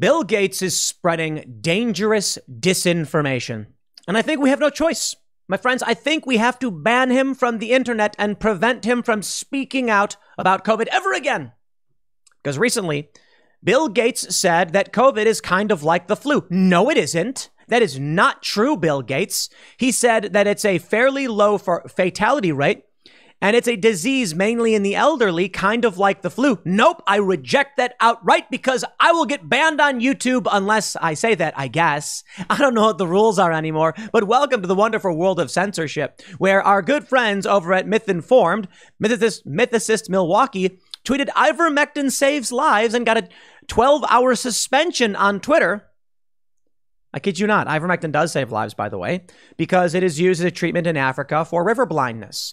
Bill Gates is spreading dangerous disinformation. And I think we have no choice. My friends, I think we have to ban him from the internet and prevent him from speaking out about COVID ever again. Because recently, Bill Gates said that COVID is kind of like the flu. No, it isn't. That is not true, Bill Gates. He said that it's a fairly low fatality rate, and it's a disease mainly in the elderly, kind of like the flu. Nope, I reject that outright because I will get banned on YouTube unless I say that, I guess. I don't know what the rules are anymore, but welcome to the wonderful world of censorship, where our good friends over at Myth Informed, Mythicist Milwaukee, tweeted ivermectin saves lives and got a 12-hour suspension on Twitter. I kid you not. Ivermectin does save lives, by the way, because it is used as a treatment in Africa for river blindness.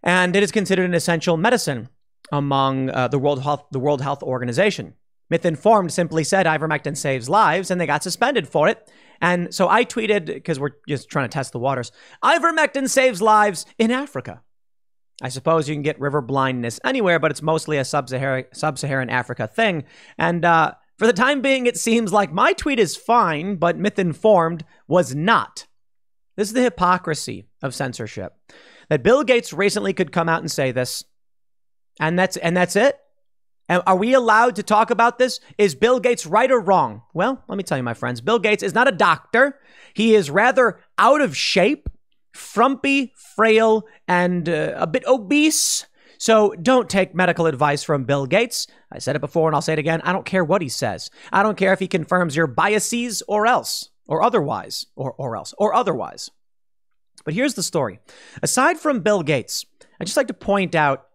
And it is considered an essential medicine among the World Health Organization. Myth Informed simply said ivermectin saves lives, and they got suspended for it. And so I tweeted, because we're just trying to test the waters, ivermectin saves lives in Africa. I suppose you can get river blindness anywhere, but it's mostly a sub-Saharan Africa thing. And for the time being, it seems like my tweet is fine, but Myth Informed was not. This is the hypocrisy of censorship. That Bill Gates recently could come out and say this, and that's it? And are we allowed to talk about this? Is Bill Gates right or wrong? Well, let me tell you, my friends, Bill Gates is not a doctor. He is rather out of shape, frumpy, frail, and a bit obese. So don't take medical advice from Bill Gates. I said it before and I'll say it again. I don't care what he says. I don't care if he confirms your biases or else, or otherwise, or else, or otherwise. But here's the story. Aside from Bill Gates, I'd just like to point out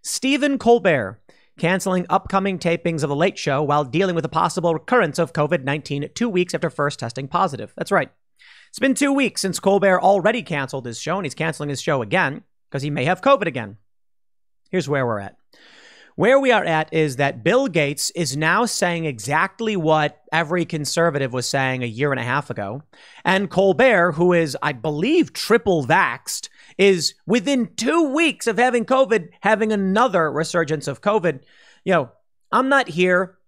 Stephen Colbert canceling upcoming tapings of The Late Show while dealing with a possible recurrence of COVID-19 2 weeks after first testing positive. That's right. It's been 2 weeks since Colbert already canceled his show, and he's canceling his show again because he may have COVID again. Here's where we're at. Where we are at is that Bill Gates is now saying exactly what every conservative was saying a year and a half ago. And Colbert, who is, I believe, triple vaxxed, is within 2 weeks of having COVID, having another resurgence of COVID. You know, I'm not here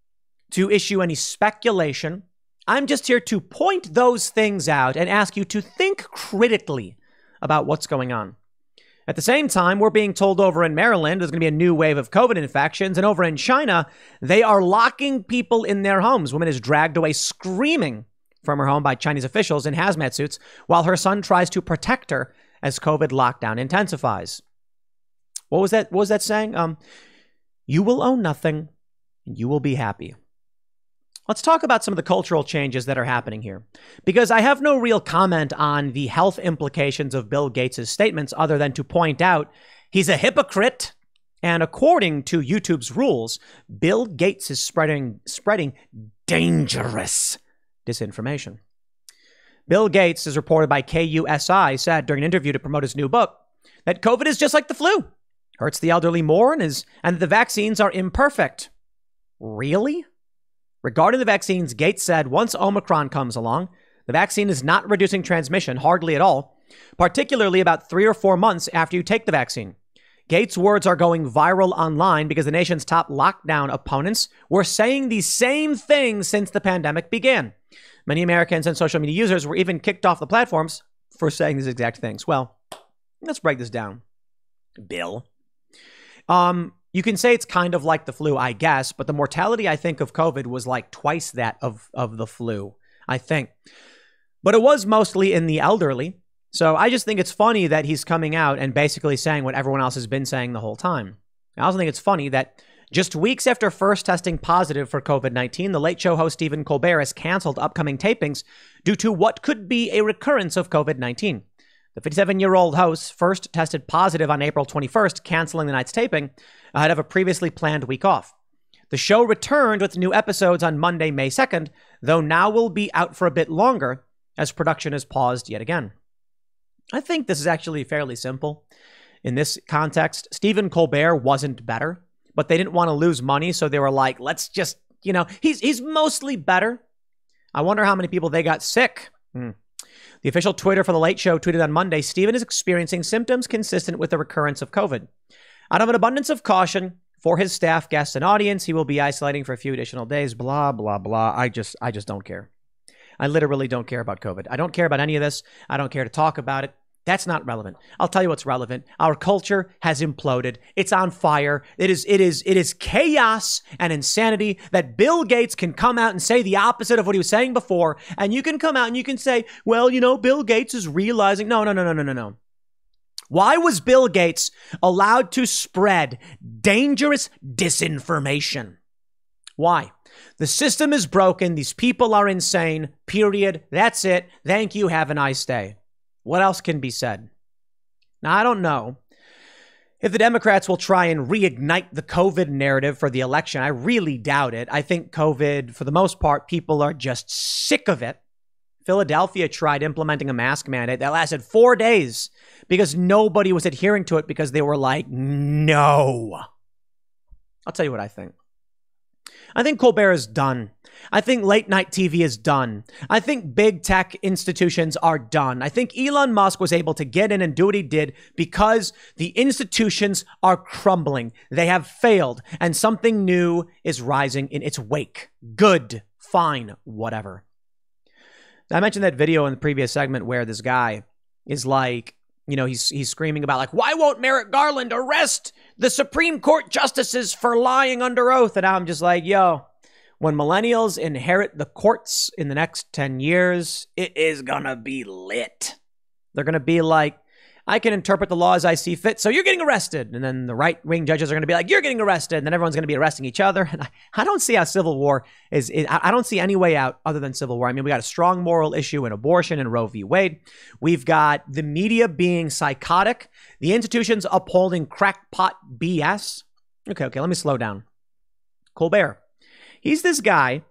to issue any speculation. I'm just here to point those things out and ask you to think critically about what's going on. At the same time, we're being told over in Maryland there's going to be a new wave of COVID infections. And over in China, they are locking people in their homes. Woman is dragged away screaming from her home by Chinese officials in hazmat suits while her son tries to protect her as COVID lockdown intensifies. What was that? What was that saying? You will own nothing and you will be happy. Let's talk about some of the cultural changes that are happening here, because I have no real comment on the health implications of Bill Gates' statements other than to point out he's a hypocrite. And according to YouTube's rules, Bill Gates is spreading dangerous disinformation. Bill Gates, as reported by KUSI, said during an interview to promote his new book that COVID is just like the flu, hurts the elderly more, and the vaccines are imperfect. Really? Regarding the vaccines, Gates said once Omicron comes along, the vaccine is not reducing transmission, hardly at all, particularly about 3 or 4 months after you take the vaccine. Gates' words are going viral online because the nation's top lockdown opponents were saying the same thing since the pandemic began. Many Americans and social media users were even kicked off the platforms for saying these exact things. Well, let's break this down. Bill. You can say it's kind of like the flu, I guess, but the mortality, I think, of COVID was like twice that of the flu, I think. But it was mostly in the elderly. So I just think it's funny that he's coming out and basically saying what everyone else has been saying the whole time. I also think it's funny that just weeks after first testing positive for COVID-19, the Late Show host Stephen Colbert has canceled upcoming tapings due to what could be a recurrence of COVID-19. The 57-year-old host first tested positive on April 21st, canceling the night's taping ahead of a previously planned week off. The show returned with new episodes on Monday, May 2nd, though now will be out for a bit longer as production is paused yet again. I think this is actually fairly simple. In this context, Stephen Colbert wasn't better, but they didn't want to lose money, so they were like, let's just, he's mostly better. I wonder how many people they got sick. The official Twitter for The Late Show tweeted on Monday, Stephen is experiencing symptoms consistent with the recurrence of COVID. Out of an abundance of caution, For his staff, guests, and audience, he will be isolating for a few additional days. Blah, blah, blah. I just don't care. I literally don't care about COVID. I don't care about any of this. I don't care to talk about it. That's not relevant. I'll tell you what's relevant. Our culture has imploded. It's on fire. It is chaos and insanity that Bill Gates can come out and say the opposite of what he was saying before. And you can come out and you can say, well, Bill Gates is realizing. No. Why was Bill Gates allowed to spread dangerous disinformation? Why? The system is broken. These people are insane. Period. That's it. Thank you. Have a nice day. What else can be said? Now, I don't know if the Democrats will try and reignite the COVID narrative for the election. I really doubt it. I think COVID, for the most part, people are just sick of it. Philadelphia tried implementing a mask mandate that lasted 4 days because nobody was adhering to it because they were like, no. I'll tell you what I think. I think Colbert is done. I think late night TV is done. I think big tech institutions are done. I think Elon Musk was able to get in and do what he did because the institutions are crumbling. They have failed, and something new is rising in its wake. Good, fine, whatever. I mentioned that video in the previous segment where this guy is like, he's screaming about like, why won't Merrick Garland arrest the Supreme Court justices for lying under oath? And I'm just like, when millennials inherit the courts in the next 10 years, it is gonna be lit. They're gonna be like, I can interpret the law as I see fit, so you're getting arrested. And then the right-wing judges are going to be like, you're getting arrested. And then everyone's going to be arresting each other. And I don't see how civil war is. I don't see any way out other than civil war. I mean, we got a strong moral issue in abortion and Roe v. Wade. We've got the media being psychotic. The institutions upholding crackpot BS. Okay, let me slow down. Colbert. He's this guy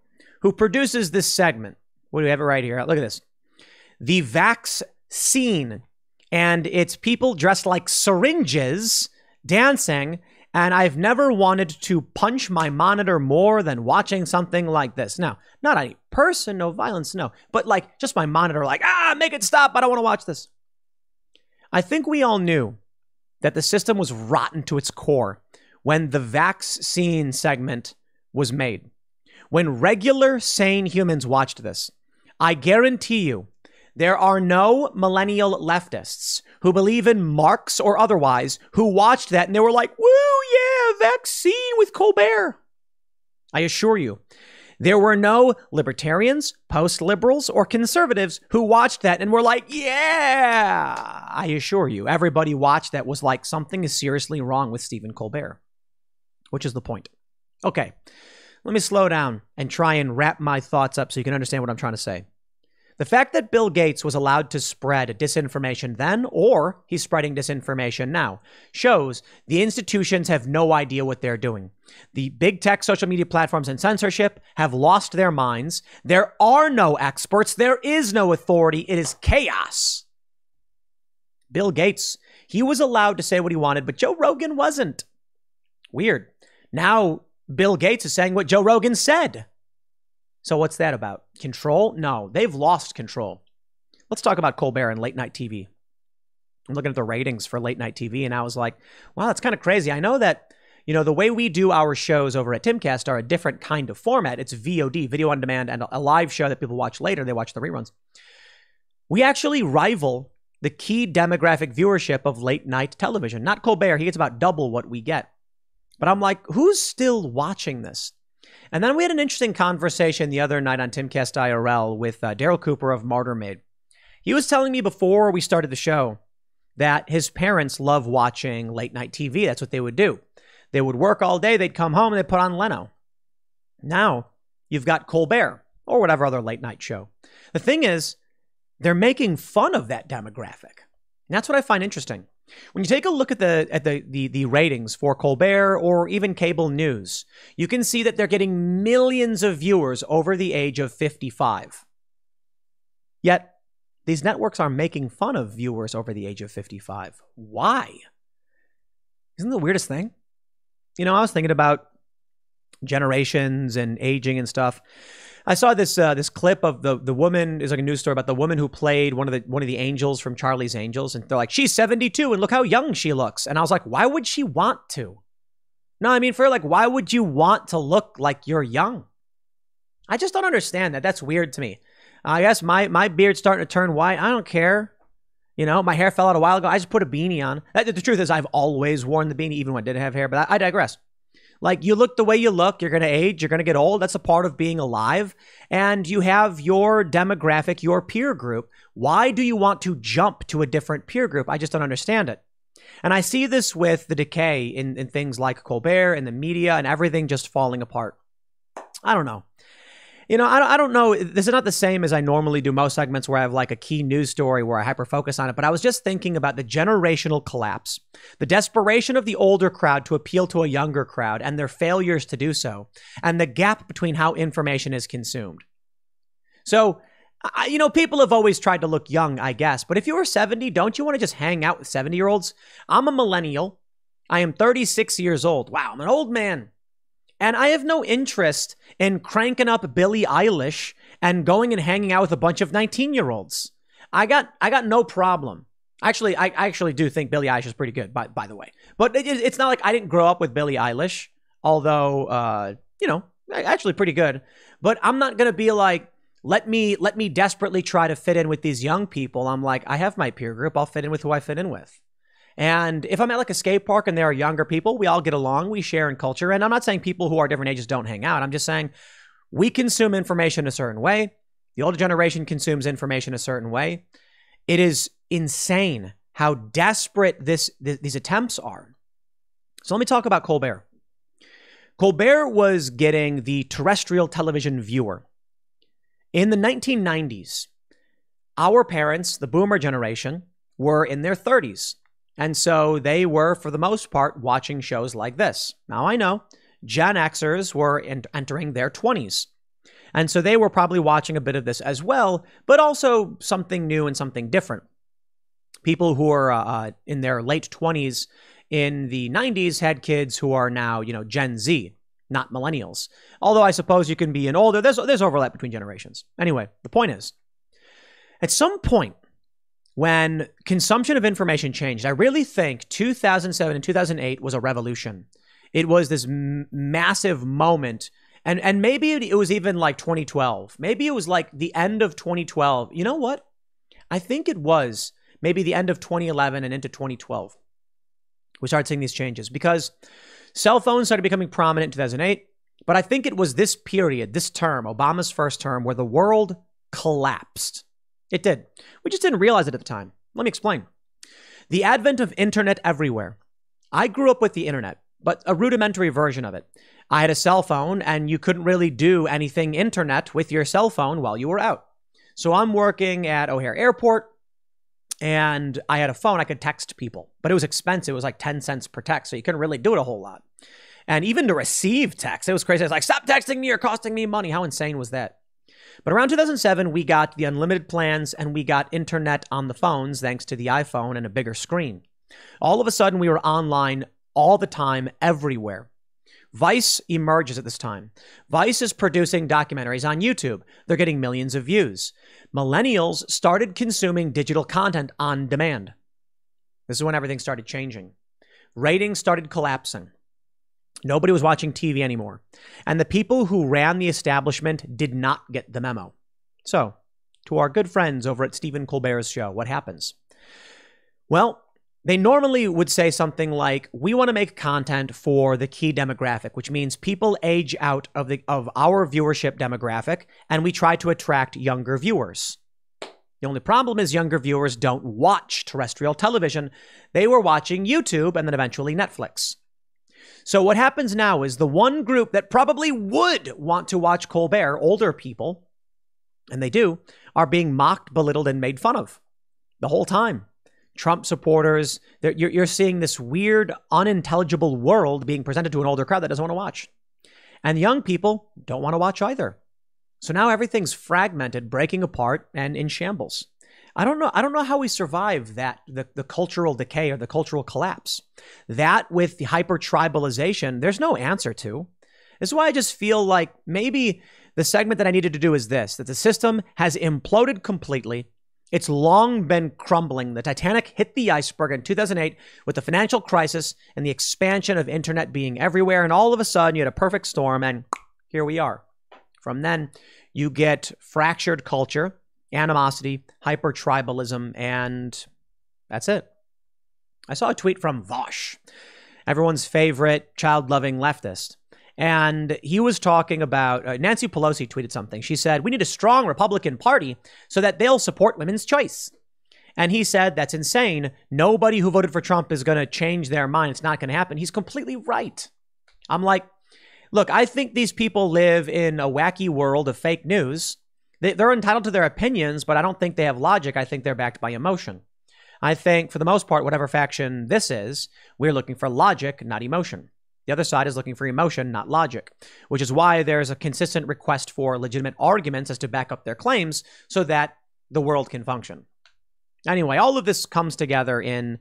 who produces this segment. What do we have it right here? Look at this. The Vax Scene. And it's people dressed like syringes dancing. And I've never wanted to punch my monitor more than watching something like this. Now, not any person, no violence, no. But like just my monitor, like, make it stop. I don't want to watch this. I think we all knew that the system was rotten to its core when the Vax Scene segment was made. When regular, sane humans watched this, I guarantee you, there are no millennial leftists who believe in Marx or otherwise who watched that and they were like, woo, yeah, vaccine with Colbert. I assure you, there were no libertarians, post-liberals, or conservatives who watched that and were like, yeah. I assure you, everybody watched that was like, something is seriously wrong with Stephen Colbert, which is the point. Okay, let me slow down and try and wrap my thoughts up so you can understand what I'm trying to say. The fact that Bill Gates was allowed to spread disinformation then, or he's spreading disinformation now, shows the institutions have no idea what they're doing. The big tech social media platforms and censorship have lost their minds. There are no experts. There is no authority. It is chaos. Bill Gates, he was allowed to say what he wanted, but Joe Rogan wasn't. Weird. Now, Bill Gates is saying what Joe Rogan said. So what's that about? Control? No, they've lost control. Let's talk about Colbert and late night TV. I'm looking at the ratings for late night TV, and I was like, wow, that's kind of crazy. I know that, the way we do our shows over at Timcast are a different kind of format. It's VOD, video on demand, and a live show that people watch later. They watch the reruns. We actually rival the key demographic viewership of late night television. Not Colbert. He gets about double what we get. But I'm like, who's still watching this? And then we had an interesting conversation the other night on Timcast IRL with Daryl Cooper of Martyr Made. He was telling me before we started the show that his parents love watching late night TV. That's what they would do. They would work all day. They'd come home and they'd put on Leno. Now you've got Colbert or whatever other late night show. The thing is, they're making fun of that demographic. And that's what I find interesting. When you take a look at the ratings for Colbert or even cable news, you can see that they're getting millions of viewers over the age of 55. Yet, these networks are making fun of viewers over the age of 55. Why? Isn't that the weirdest thing? I was thinking about generations and aging and stuff. I saw this clip of the woman. Is like a news story about the woman who played one of the angels from Charlie's Angels, and they're like, she's 72 and look how young she looks. And I was like, why would she want to? No, I mean, for like, why would you want to look like you're young? I just don't understand that. That's weird to me. I guess my beard's starting to turn white. I don't care. You know, my hair fell out a while ago. I just put a beanie on. The truth is, I've always worn the beanie, even when I didn't have hair, but I digress. Like, you look the way you look, you're going to age, you're going to get old. That's a part of being alive. And you have your demographic, your peer group. Why do you want to jump to a different peer group? I just don't understand it. And I see this with the decay in things like Colbert and the media and everything just falling apart. I don't know. You know, I don't know. This is not the same as I normally do most segments where I have like a key news story where I hyper-focus on it. But I was just thinking about the generational collapse, the desperation of the older crowd to appeal to a younger crowd and their failures to do so, and the gap between how information is consumed. So, you know, people have always tried to look young, I guess. But if you were 70, don't you want to just hang out with 70-year-olds? I'm a millennial. I am 36 years old. Wow, I'm an old man. And I have no interest in cranking up Billie Eilish and going and hanging out with a bunch of 19-year-olds. I got no problem. Actually, I actually do think Billie Eilish is pretty good, by the way. But it's not like I didn't grow up with Billie Eilish, although, you know, actually pretty good. But I'm not going to be like, let me desperately try to fit in with these young people. I'm like, I have my peer group. I'll fit in with who I fit in with. And if I'm at like a skate park and there are younger people, we all get along, we share in culture. And I'm not saying people who are different ages don't hang out. I'm just saying we consume information a certain way. The older generation consumes information a certain way. It is insane how desperate these attempts are. So let me talk about Colbert. Colbert was getting the terrestrial television viewer. In the 1990s, our parents, the boomer generation, were in their 30s. And so they were, for the most part, watching shows like this. Now, I know Gen Xers were entering their 20s. And so they were probably watching a bit of this as well, but also something new and something different. People who are in their late 20s in the 90s had kids who are now, you know, Gen Z, not millennials. Although I suppose you can be an older, there's overlap between generations. Anyway, the point is, at some point, when consumption of information changed, I really think 2007 and 2008 was a revolution. It was this massive moment. And maybe it was even like 2012. Maybe it was like the end of 2012. You know what? I think it was maybe the end of 2011 and into 2012. We started seeing these changes because cell phones started becoming prominent in 2008. But I think it was this period, this term, Obama's first term, where the world collapsed. It did. We just didn't realize it at the time. Let me explain. The advent of internet everywhere. I grew up with the internet, but a rudimentary version of it. I had a cell phone, and you couldn't really do anything internet with your cell phone while you were out. So I'm working at O'Hare Airport, and I had a phone. I could text people, but it was expensive. It was like 10 cents per text, so you couldn't really do it a whole lot. And even to receive text, it was crazy. I was like, stop texting me, you're costing me money. How insane was that? But around 2007, we got the unlimited plans and we got internet on the phones thanks to the iPhone and a bigger screen. All of a sudden, we were online all the time, everywhere. Vice emerges at this time. Vice is producing documentaries on YouTube. They're getting millions of views. Millennials started consuming digital content on demand. This is when everything started changing. Ratings started collapsing. Nobody was watching TV anymore. And the people who ran the establishment did not get the memo. So, to our good friends over at Stephen Colbert's show, what happens? Well, they normally would say something like, we want to make content for the key demographic, which means people age out of our viewership demographic, and we try to attract younger viewers. The only problem is younger viewers don't watch terrestrial television. They were watching YouTube and then eventually Netflix. So what happens now is the one group that probably would want to watch Colbert, older people, and they do, are being mocked, belittled, and made fun of the whole time. Trump supporters, you're seeing this weird, unintelligible world being presented to an older crowd that doesn't want to watch. And young people don't want to watch either. So now everything's fragmented, breaking apart, and in shambles. I don't know how we survive that, the cultural decay or the cultural collapse. That with the hyper-tribalization, there's no answer to. This is why I just feel like maybe the segment that I needed to do is this, that the system has imploded completely. It's long been crumbling. The Titanic hit the iceberg in 2008 with the financial crisis and the expansion of internet being everywhere. And all of a sudden, you had a perfect storm, and here we are. From then, you get fractured culture, animosity, hyper-tribalism, and that's it. I saw a tweet from Vosh, everyone's favorite child-loving leftist. And he was talking about, Nancy Pelosi tweeted something. She said, we need a strong Republican Party so that they'll support women's choice. And he said, that's insane. Nobody who voted for Trump is going to change their mind. It's not going to happen. He's completely right. I'm like, look, I think these people live in a wacky world of fake news. They're entitled to their opinions, but I don't think they have logic. I think they're backed by emotion. I think, for the most part, whatever faction this is, we're looking for logic, not emotion. The other side is looking for emotion, not logic, which is why there's a consistent request for legitimate arguments as to back up their claims so that the world can function. Anyway, all of this comes together in,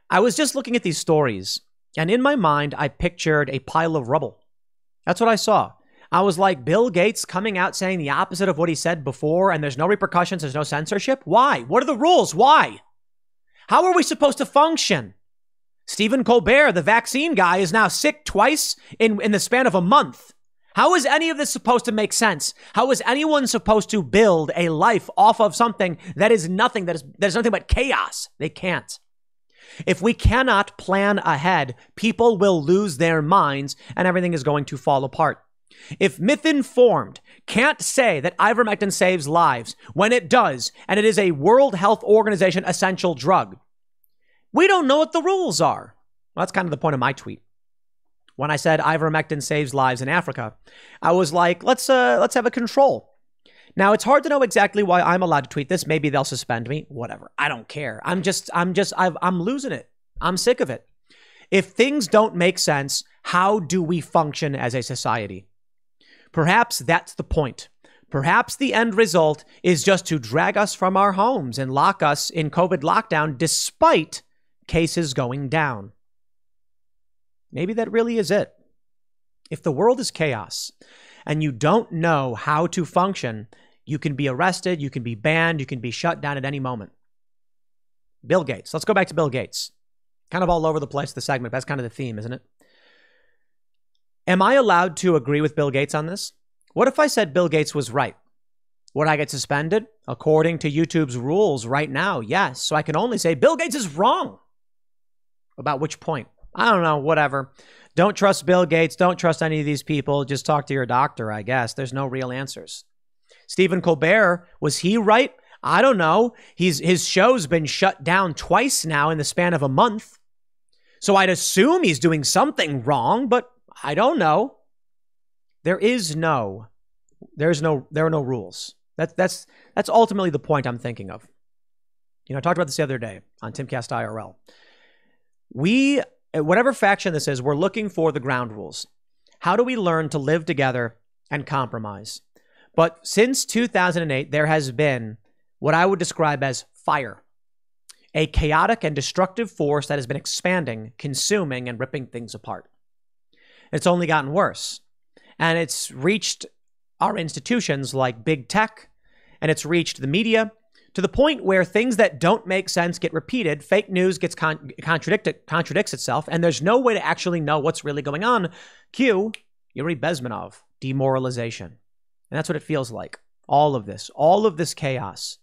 I was just looking at these stories, and in my mind, I pictured a pile of rubble. That's what I saw. I was like, Bill Gates coming out saying the opposite of what he said before, and there's no repercussions, there's no censorship? Why? What are the rules? Why? How are we supposed to function? Stephen Colbert, the vaccine guy, is now sick twice in the span of a month. How is any of this supposed to make sense? How is anyone supposed to build a life off of something that is nothing, that is nothing but chaos? They can't. If we cannot plan ahead, people will lose their minds and everything is going to fall apart. If Myth-Informed can't say that ivermectin saves lives when it does, and it is a World Health Organization essential drug, we don't know what the rules are. Well, that's kind of the point of my tweet. When I said ivermectin saves lives in Africa, I was like, let's have a control. Now, it's hard to know exactly why I'm allowed to tweet this. Maybe they'll suspend me. Whatever. I don't care. I'm losing it. I'm sick of it. If things don't make sense, how do we function as a society? Perhaps that's the point. Perhaps the end result is just to drag us from our homes and lock us in COVID lockdown despite cases going down. Maybe that really is it. If the world is chaos and you don't know how to function, you can be arrested, you can be banned, you can be shut down at any moment. Bill Gates. Let's go back to Bill Gates. Kind of all over the place, the segment. That's kind of the theme, isn't it? Am I allowed to agree with Bill Gates on this? What if I said Bill Gates was right? Would I get suspended? According to YouTube's rules right now, yes. So I can only say Bill Gates is wrong. About which point? I don't know, whatever. Don't trust Bill Gates. Don't trust any of these people. Just talk to your doctor, I guess. There's no real answers. Stephen Colbert, was he right? I don't know. His show's been shut down twice now in the span of a month. So I'd assume he's doing something wrong, but I don't know. There are no rules. That's ultimately the point I'm thinking of. You know, I talked about this the other day on Timcast IRL. Whatever faction this is, we're looking for the ground rules. How do we learn to live together and compromise? But since 2008, there has been what I would describe as fire, a chaotic and destructive force that has been expanding, consuming, and ripping things apart. It's only gotten worse. And it's reached our institutions like big tech, and it's reached the media, to the point where things that don't make sense get repeated, fake news gets contradicts itself, and there's no way to actually know what's really going on. Cue Yuri Bezmenov, demoralization. And that's what it feels like. All of this chaos.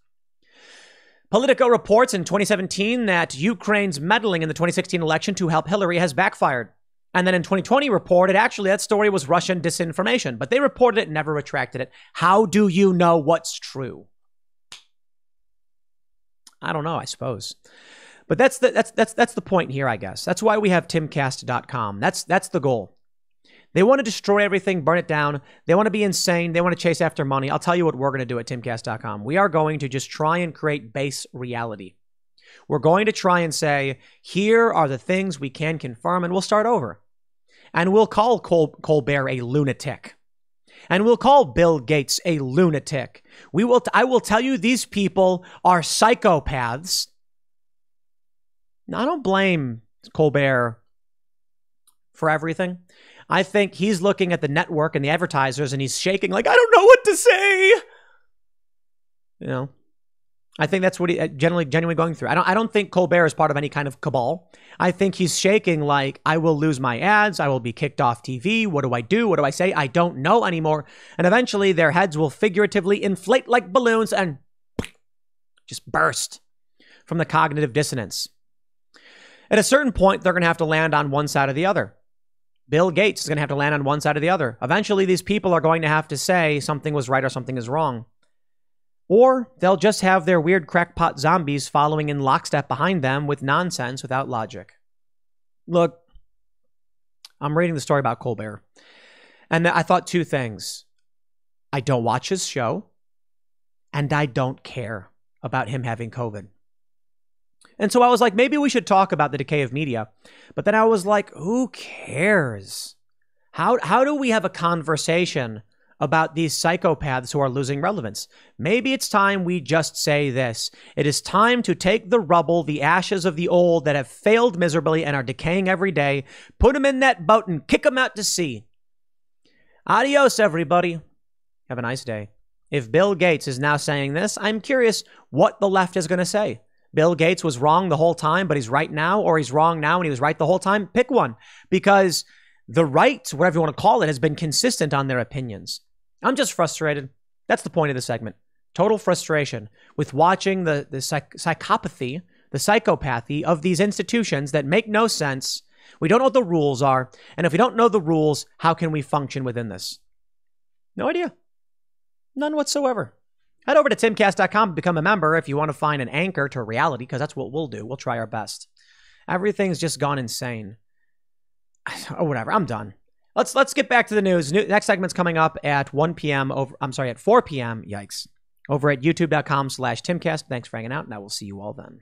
Politico reports in 2017 that Ukraine's meddling in the 2016 election to help Hillary has backfired. And then in 2020 reported, actually, that story was Russian disinformation, but they reported it, never retracted it. How do you know what's true? I don't know, I suppose. But that's the point here, I guess. That's why we have timcast.com. That's the goal. They want to destroy everything, burn it down. They want to be insane. They want to chase after money. I'll tell you what we're going to do at timcast.com. We are going to just try and create base reality. We're going to try and say, here are the things we can confirm, and we'll start over. And we'll call Colbert a lunatic. And we'll call Bill Gates a lunatic. I will tell you these people are psychopaths. Now, I don't blame Colbert for everything. I think he's looking at the network and the advertisers and he's shaking like, I don't know what to say. You know, I think that's what he genuinely going through. I don't think Colbert is part of any kind of cabal. I think he's shaking like, I will lose my ads. I will be kicked off TV. What do I do? What do I say? I don't know anymore. And eventually their heads will figuratively inflate like balloons and just burst from the cognitive dissonance. At a certain point, they're going to have to land on one side or the other. Bill Gates is going to have to land on one side or the other. Eventually, these people are going to have to say something was right or something is wrong. Or they'll just have their weird crackpot zombies following in lockstep behind them with nonsense without logic. Look, I'm reading the story about Colbert, and I thought two things. I don't watch his show, and I don't care about him having COVID. And so I was like, maybe we should talk about the decay of media. But then I was like, who cares? How do we have a conversation about these psychopaths who are losing relevance? Maybe it's time we just say this. It is time to take the rubble, the ashes of the old that have failed miserably and are decaying every day, put them in that boat and kick them out to sea. Adios, everybody. Have a nice day. If Bill Gates is now saying this, I'm curious what the left is going to say. Bill Gates was wrong the whole time, but he's right now, or he's wrong now and he was right the whole time. Pick one, because the right, whatever you want to call it, has been consistent on their opinions. I'm just frustrated. That's the point of the segment. Total frustration with watching the psychopathy, the psychopathy of these institutions that make no sense. We don't know what the rules are. And if we don't know the rules, how can we function within this? No idea. None whatsoever. Head over to timcast.com to become a member if you want to find an anchor to reality, because that's what we'll do. We'll try our best. Everything's just gone insane. Or whatever. I'm done. Let's get back to the news. Next segment's coming up at 1 p.m. at 4 p.m. Yikes. Over at youtube.com/timcast. Thanks for hanging out, and I will see you all then.